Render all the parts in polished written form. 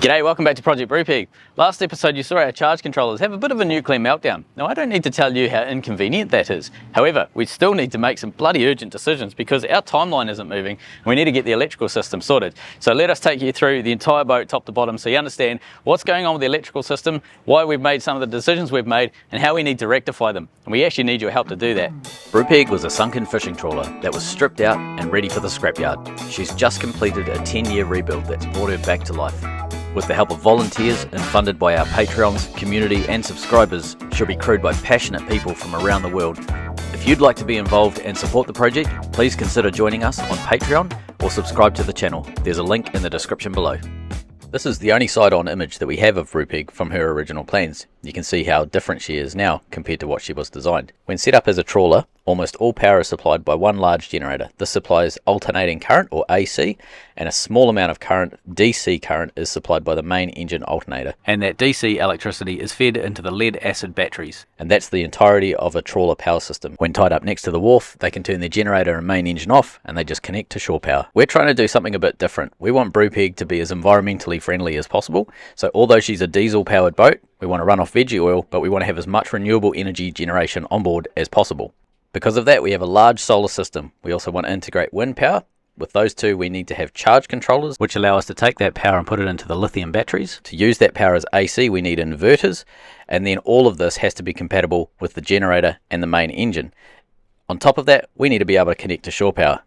G'day, welcome back to Project Brupeg. Last episode you saw our charge controllers have a bit of a nuclear meltdown. Now I don't need to tell you how inconvenient that is. However, we still need to make some bloody urgent decisions because our timeline isn't moving and we need to get the electrical system sorted. So let us take you through the entire boat top to bottom so you understand what's going on with the electrical system, why we've made some of the decisions we've made and how we need to rectify them. And we actually need your help to do that. Brupeg was a sunken fishing trawler that was stripped out and ready for the scrapyard. She's just completed a 10-year rebuild that's brought her back to life. With the help of volunteers and funded by our Patreons, community and subscribers, she'll be crewed by passionate people from around the world. If you'd like to be involved and support the project, please consider joining us on Patreon or subscribe to the channel. There's a link in the description below. This is the only side-on image that we have of Brupeg from her original plans. You can see how different she is now compared to what she was designed. When set up as a trawler, almost all power is supplied by one large generator. This supplies alternating current, or AC, and a small amount of current, DC current, is supplied by the main engine alternator. And that DC electricity is fed into the lead-acid batteries. And that's the entirety of a trawler power system. When tied up next to the wharf, they can turn their generator and main engine off, and they just connect to shore power. We're trying to do something a bit different. We want Brupeg to be as environmentally friendly as possible. So although she's a diesel-powered boat, we want to run off veggie oil, but we want to have as much renewable energy generation on board as possible. Because of that, we have a large solar system. We also want to integrate wind power. With those two, we need to have charge controllers, which allow us to take that power and put it into the lithium batteries. To use that power as AC, we need inverters, and then all of this has to be compatible with the generator and the main engine. On top of that, we need to be able to connect to shore power.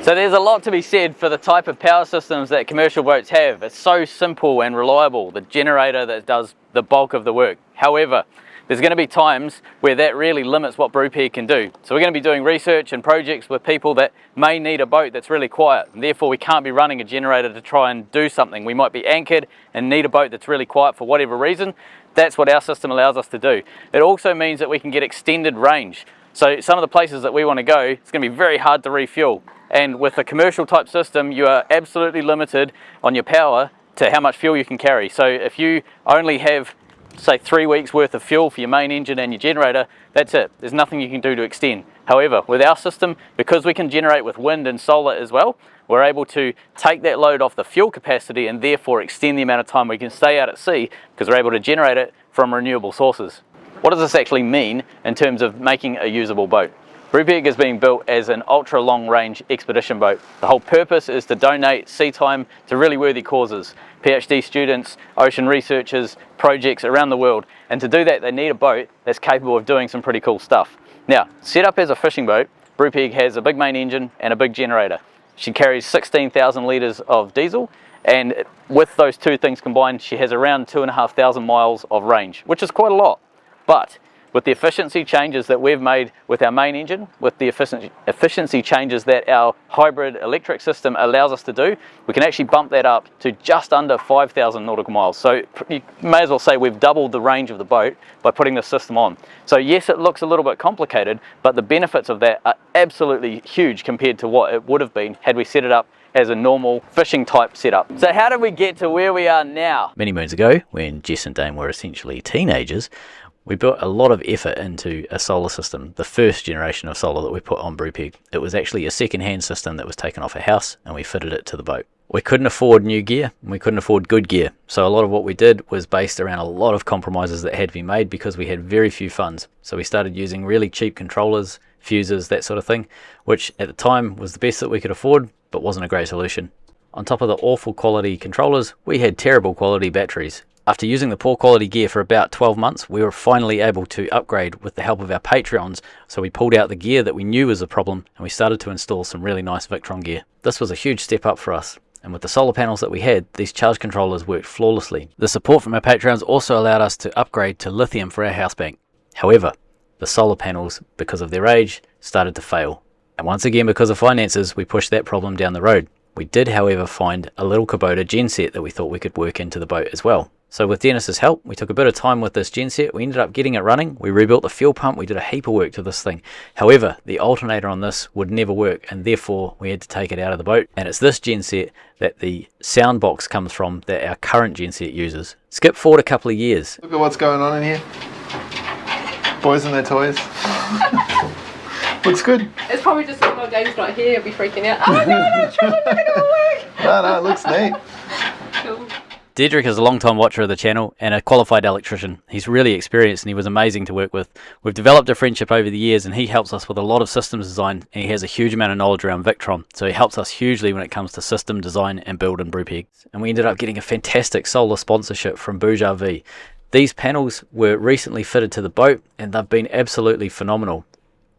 So there's a lot to be said for the type of power systems that commercial boats have. It's so simple and reliable, the generator that does the bulk of the work. However, there's going to be times where that really limits what Brupeg can do. So we're going to be doing research and projects with people that may need a boat that's really quiet. And therefore we can't be running a generator to try and do something. We might be anchored and need a boat that's really quiet for whatever reason. That's what our system allows us to do. It also means that we can get extended range. So some of the places that we want to go, it's going to be very hard to refuel. And with a commercial type system, you are absolutely limited on your power to how much fuel you can carry. So if you only have, say, 3 weeks worth of fuel for your main engine and your generator, that's it. There's nothing you can do to extend. However, with our system, because we can generate with wind and solar as well, we're able to take that load off the fuel capacity and therefore extend the amount of time we can stay out at sea because we're able to generate it from renewable sources. What does this actually mean in terms of making a usable boat? Brupeg is being built as an ultra long range expedition boat. The whole purpose is to donate sea time to really worthy causes. PhD students, ocean researchers, projects around the world. And to do that they need a boat that's capable of doing some pretty cool stuff. Now, set up as a fishing boat, Brupeg has a big main engine and a big generator. She carries 16,000 litres of diesel, and with those two things combined she has around 2,500 miles of range, which is quite a lot. But with the efficiency changes that we've made with our main engine, with the efficiency changes that our hybrid electric system allows us to do, we can actually bump that up to just under 5,000 nautical miles. So you may as well say we've doubled the range of the boat by putting this system on. So yes, it looks a little bit complicated, but the benefits of that are absolutely huge compared to what it would have been had we set it up as a normal fishing type setup. So how did we get to where we are now? Many moons ago, when Jess and Dane were essentially teenagers, we built a lot of effort into a solar system, the first generation of solar that we put on Brupeg. It was actually a second-hand system that was taken off a house and we fitted it to the boat. We couldn't afford new gear and we couldn't afford good gear. So a lot of what we did was based around a lot of compromises that had to be made because we had very few funds. So we started using really cheap controllers, fuses, that sort of thing, which at the time was the best that we could afford, but wasn't a great solution. On top of the awful quality controllers, we had terrible quality batteries. After using the poor quality gear for about 12 months, we were finally able to upgrade with the help of our Patreons. So we pulled out the gear that we knew was a problem and we started to install some really nice Victron gear. This was a huge step up for us. And with the solar panels that we had, these charge controllers worked flawlessly. The support from our Patreons also allowed us to upgrade to lithium for our house bank. However, the solar panels, because of their age, started to fail. And once again, because of finances, we pushed that problem down the road. We did, however, find a little Kubota genset that we thought we could work into the boat as well. So with Dennis's help, we took a bit of time with this genset, we ended up getting it running, we rebuilt the fuel pump, we did a heap of work to this thing. However, the alternator on this would never work and therefore we had to take it out of the boat. And it's this genset that the sound box comes from that our current genset uses. Skip forward a couple of years. Look at what's going on in here. Boys and their toys. Looks good. It's probably just when my Dave's not here, he'll be freaking out. Oh no, I'm trying to make it all work. No, it looks neat. Cool. Dedrick is a long-time watcher of the channel and a qualified electrician. He's really experienced and he was amazing to work with. We've developed a friendship over the years and he helps us with a lot of systems design, and he has a huge amount of knowledge around Victron, so he helps us hugely when it comes to system design and build in Brupeg. And we ended up getting a fantastic solar sponsorship from BougeRV. These panels were recently fitted to the boat and they've been absolutely phenomenal.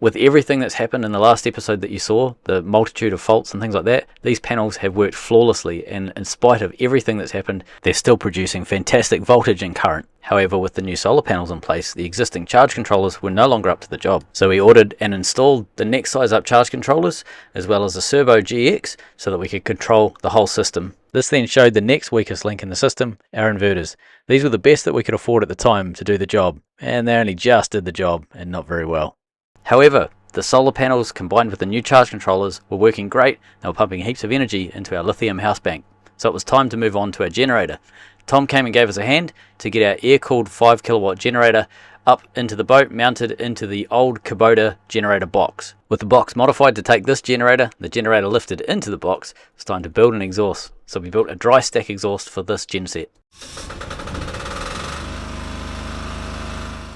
With everything that's happened in the last episode that you saw, the multitude of faults and things like that, these panels have worked flawlessly, and in spite of everything that's happened, they're still producing fantastic voltage and current. However, with the new solar panels in place, the existing charge controllers were no longer up to the job. So we ordered and installed the next size up charge controllers, as well as a Servo GX, so that we could control the whole system. This then showed the next weakest link in the system, our inverters. These were the best that we could afford at the time to do the job, and they only just did the job, and not very well. However, the solar panels combined with the new charge controllers were working great. They were pumping heaps of energy into our lithium house bank. So it was time to move on to our generator. Tom came and gave us a hand to get our air-cooled 5 kilowatt generator up into the boat, mounted into the old Kubota generator box. With the box modified to take this generator, the generator lifted into the box, it's time to build an exhaust. So we built a dry stack exhaust for this genset.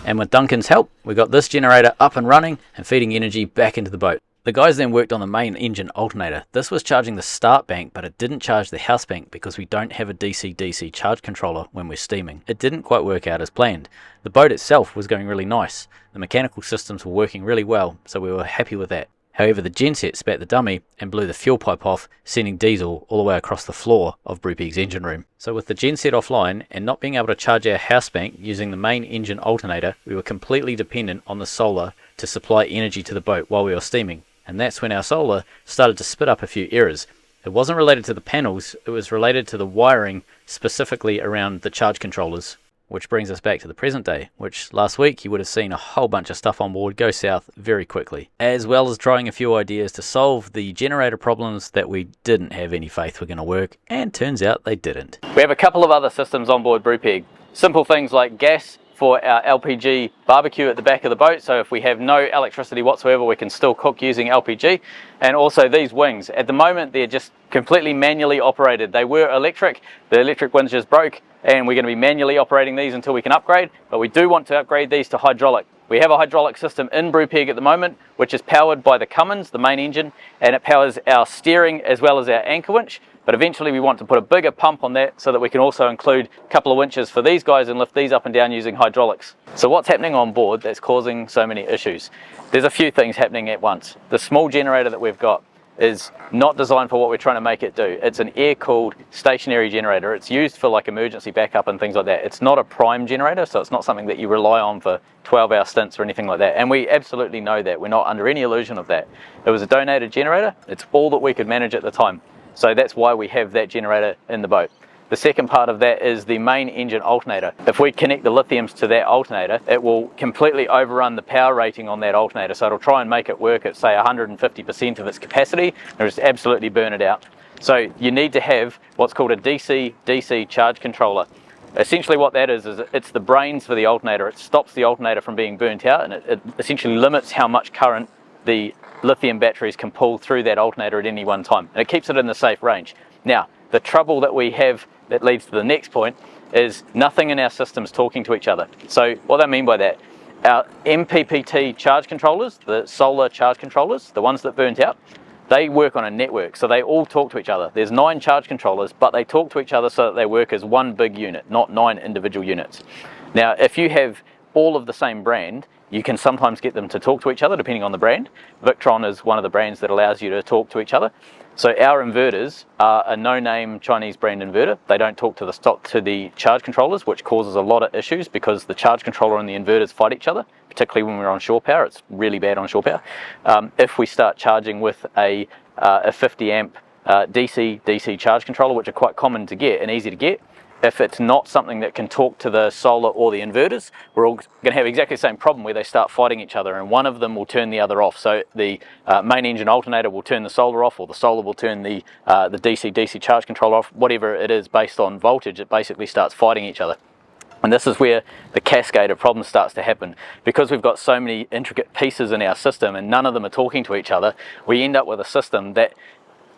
And with Duncan's help, we got this generator up and running and feeding energy back into the boat. The guys then worked on the main engine alternator. This was charging the start bank, but it didn't charge the house bank because we don't have a DC-DC charge controller when we're steaming. It didn't quite work out as planned. The boat itself was going really nice. The mechanical systems were working really well, so we were happy with that. However, the genset spat the dummy and blew the fuel pipe off, sending diesel all the way across the floor of Brupeg's engine room. So with the genset offline and not being able to charge our house bank using the main engine alternator, we were completely dependent on the solar to supply energy to the boat while we were steaming. And that's when our solar started to spit up a few errors. It wasn't related to the panels, it was related to the wiring specifically around the charge controllers. Which brings us back to the present day, which last week you would have seen a whole bunch of stuff on board go south very quickly, as well as trying a few ideas to solve the generator problems that we didn't have any faith were going to work, and turns out they didn't. We have a couple of other systems on board Brupeg. Simple things like gas for our LPG barbecue at the back of the boat, so if we have no electricity whatsoever we can still cook using LPG. And also these wings, at the moment they're just completely manually operated. They were electric, the electric wings just broke, and we're going to be manually operating these until we can upgrade, but we do want to upgrade these to hydraulic. We have a hydraulic system in Brupeg at the moment, which is powered by the Cummins, the main engine, and it powers our steering as well as our anchor winch. But eventually we want to put a bigger pump on that so that we can also include a couple of winches for these guys and lift these up and down using hydraulics. So what's happening on board that's causing so many issues? There's a few things happening at once. The small generator that we've got is not designed for what we're trying to make it do. It's an air-cooled stationary generator. It's used for like emergency backup and things like that. It's not a prime generator, so it's not something that you rely on for 12-hour stints or anything like that. And we absolutely know that. We're not under any illusion of that. It was a donated generator. It's all that we could manage at the time. So that's why we have that generator in the boat. The second part of that is the main engine alternator. If we connect the lithiums to that alternator, it will completely overrun the power rating on that alternator. So it'll try and make it work at say 150% of its capacity and just absolutely burn it out. So you need to have what's called a DC-DC charge controller. Essentially what that is it's the brains for the alternator. It stops the alternator from being burnt out, and it essentially limits how much current the lithium batteries can pull through that alternator at any one time, and it keeps it in the safe range. Now, the trouble that we have that leads to the next point is nothing in our system's talking to each other. So what I mean by that, our MPPT charge controllers, the solar charge controllers, the ones that burnt out, they work on a network, so they all talk to each other. There's 9 charge controllers, but they talk to each other so that they work as one big unit, not 9 individual units. Now, if you have all of the same brand, you can sometimes get them to talk to each other depending on the brand. Victron is one of the brands that allows you to talk to each other. So our inverters are a no-name Chinese brand inverter. They don't talk to the charge controllers, which causes a lot of issues because the charge controller and the inverters fight each other, particularly when we're on shore power. It's really bad on shore power. If we start charging with a 50 amp DC charge controller, which are quite common to get and easy to get, if it's not something that can talk to the solar or the inverters, we're all going to have exactly the same problem where they start fighting each other and one of them will turn the other off. So the main engine alternator will turn the solar off, or the solar will turn the DC charge controller off. Whatever it is based on voltage, it basically starts fighting each other. And this is where the cascade of problems starts to happen. Because we've got so many intricate pieces in our system and none of them are talking to each other, we end up with a system that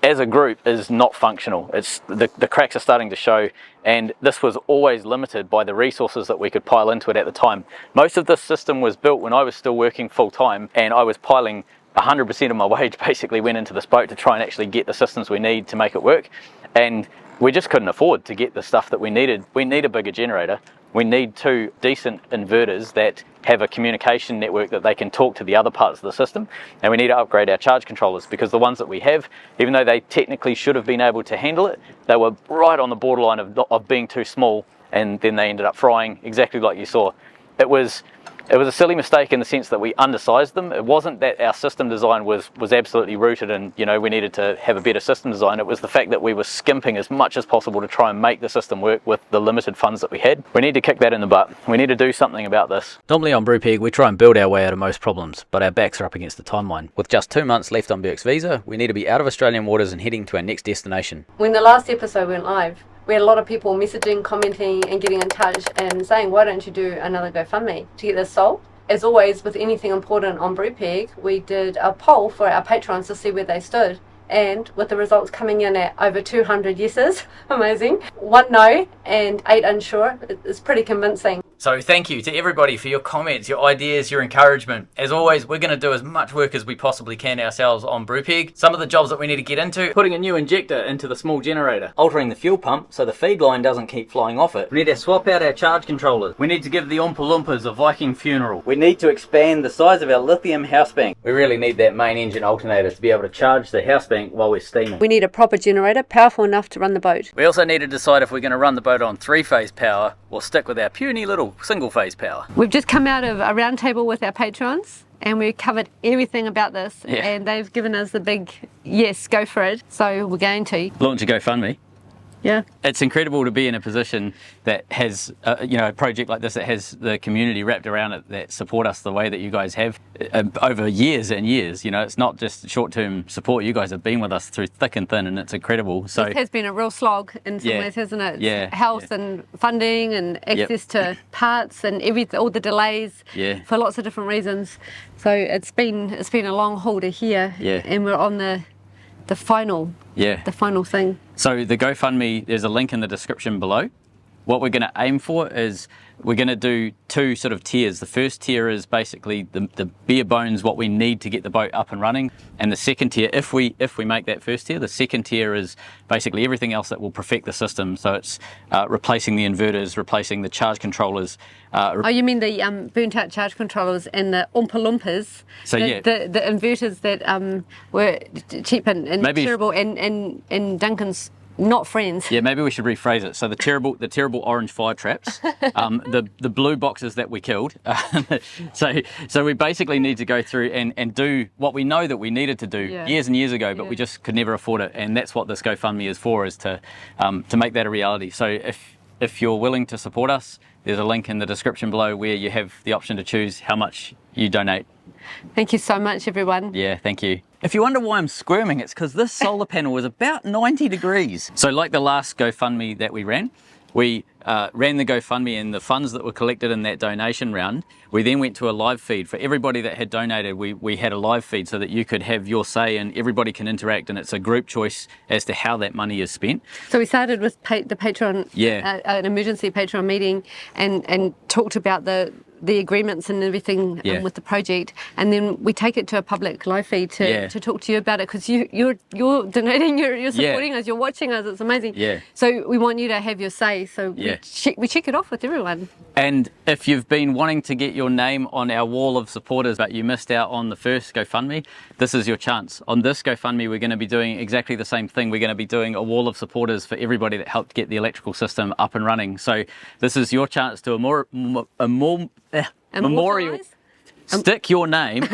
as a group is not functional. It's the cracks are starting to show, and this was always limited by the resources that we could pile into it at the time. Most of this system was built when I was still working full-time, and I was piling 100% of my wage basically went into this boat to try and actually get the systems we need to make it work, and we just couldn't afford to get the stuff that we needed. We need a bigger generator. We need 2 decent inverters that have a communication network that they can talk to the other parts of the system, and we need to upgrade our charge controllers, because the ones that we have, even though they technically should have been able to handle it, they were right on the borderline of being too small, and then they ended up frying exactly like you saw. It was a silly mistake in the sense that we undersized them. It wasn't that our system design was absolutely rooted in, you know, we needed to have a better system design. It was the fact that we were skimping as much as possible to try and make the system work with the limited funds that we had. We need to kick that in the butt. We need to do something about this. Normally on Brupeg, we try and build our way out of most problems, but our backs are up against the timeline. With just 2 months left on Birk's visa, we need to be out of Australian waters and heading to our next destination. When the last episode went live, we had a lot of people messaging, commenting and getting in touch and saying, why don't you do another GoFundMe to get this solved? As always, with anything important on Brupeg, we did a poll for our patrons to see where they stood. And with the results coming in at over 200 yeses, amazing, 1 no and 8 unsure, it's pretty convincing. So thank you to everybody for your comments, your ideas, your encouragement. As always, we're going to do as much work as we possibly can ourselves on Brupeg. Some of the jobs that we need to get into: putting a new injector into the small generator, altering the fuel pump so the feed line doesn't keep flying off it. We need to swap out our charge controllers. We need to give the Oompa Loompas a Viking funeral. We need to expand the size of our lithium house bank. We really need that main engine alternator to be able to charge the house bank while we're steaming. We need a proper generator, powerful enough to run the boat. We also need to decide if we're going to run the boat on 3-phase power or stick with our puny little single-phase power. We've just come out of a round table with our patrons and we covered everything about this, yeah. And they've given us the big yes, go for it. So we're going to launch a GoFundMe. Yeah, it's incredible to be in a position that has a project like this that has the community wrapped around it that support us the way that you guys have over years and years. You know, it's not just short-term support. You guys have been with us through thick and thin, and it's incredible. So it has been a real slog in some ways, hasn't it? Yeah, health and funding and access to parts and all the delays for lots of different reasons. So it's been a long haul to here, and we're on the final thing. So the GoFundMe, there's a link in the description below. What we're going to aim for is we're going to do 2 sort of tiers. The first tier is basically the bare bones, what we need to get the boat up and running. And the second tier, if we make that first tier, the second tier is basically everything else that will perfect the system. So it's replacing the inverters, replacing the charge controllers. You mean the burnt out charge controllers and the Oompa Loompas? So the inverters that were cheap and terrible, and Duncan's not friends. Yeah, maybe we should rephrase it. So the terrible orange fire traps, the blue boxes that we killed. So we basically need to go through and do what we know that we needed to do years and years ago, but we just could never afford it. And that's what this GoFundMe is for, is to make that a reality. So if you're willing to support us, there's a link in the description below where you have the option to choose how much you donate. Thank you so much, everyone. Yeah, thank you. If you wonder why I'm squirming, it's because this solar panel was about 90 degrees. So like the last GoFundMe that we ran ran the GoFundMe and the funds that were collected in that donation round. We then went to a live feed. For everybody that had donated, we had a live feed so that you could have your say and everybody can interact, and it's a group choice as to how that money is spent. So we started with the Patreon, an emergency Patreon meeting, and talked about the agreements and everything with the project, and then we take it to a public live feed to talk to you about it, because you're donating, you're supporting us, you're watching us. It's amazing. So we want you to have your say. So we check it off with everyone. And if you've been wanting to get your name on our wall of supporters but you missed out on the first GoFundMe, this is your chance. On this GoFundMe, we're going to be doing exactly the same thing. We're going to be doing a wall of supporters for everybody that helped get the electrical system up and running. So this is your chance to memorial. Stick your name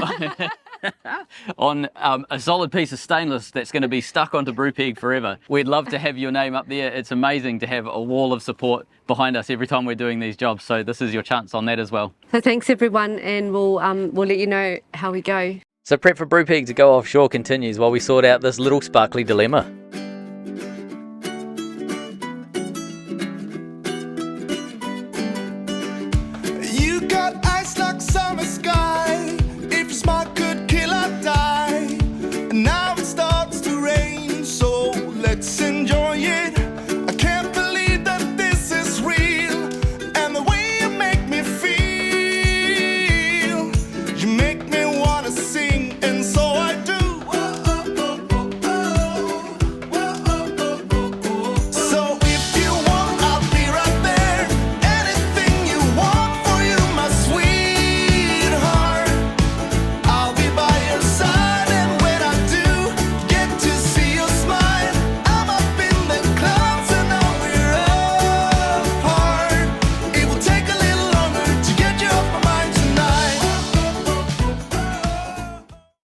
on a solid piece of stainless that's going to be stuck onto Brupeg forever. We'd love to have your name up there. It's amazing to have a wall of support behind us every time we're doing these jobs. So this is your chance on that as well. So thanks everyone, and we'll let you know how we go. So prep for Brupeg to go offshore continues while we sort out this little sparkly dilemma.